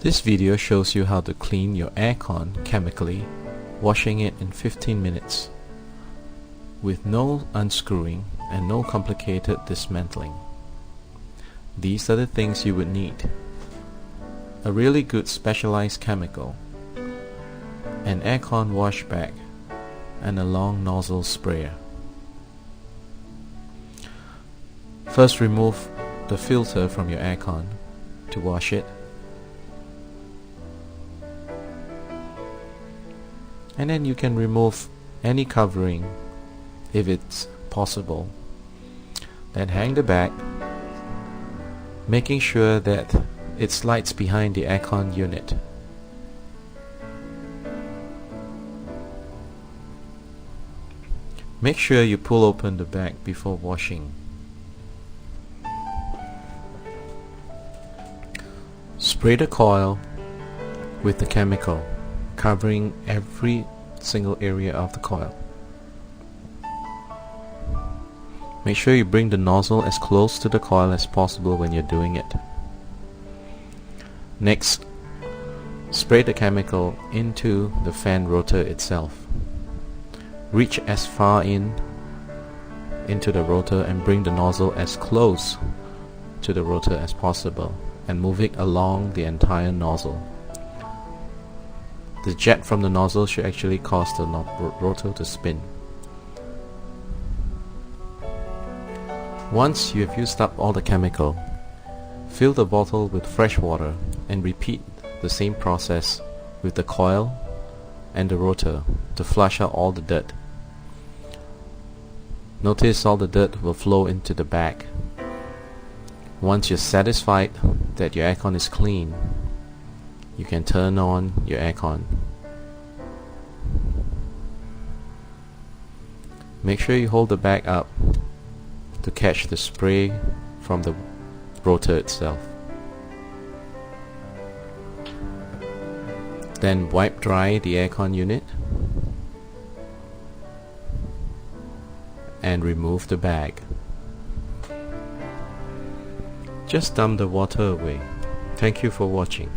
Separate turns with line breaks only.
This video shows you how to clean your aircon chemically, washing it in 15 minutes with no unscrewing and no complicated dismantling. These are the things you would need: a really good specialized chemical, an aircon wash bag, and a long nozzle sprayer. First, remove the filter from your aircon to wash it, and then you can remove any covering if it's possible. Then hang the bag, making sure that it slides behind the aircon unit. Make sure you pull open the bag before washing. Spray the coil with the chemical, covering every single area of the coil. Make sure you bring the nozzle as close to the coil as possible when you're doing it. Next, spray the chemical into the fan rotor itself. Reach as far into the rotor and bring the nozzle as close to the rotor as possible, and move it along the entire nozzle. The jet from the nozzle should actually cause the rotor to spin. Once you have used up all the chemical, fill the bottle with fresh water and repeat the same process with the coil and the rotor to flush out all the dirt. Notice all the dirt will flow into the bag. Once you're satisfied that your aircon is clean, you can turn on your aircon. Make sure you hold the bag up to catch the spray from the rotor itself. Then wipe dry the aircon unit and remove the bag. Just dump the water away. Thank you for watching.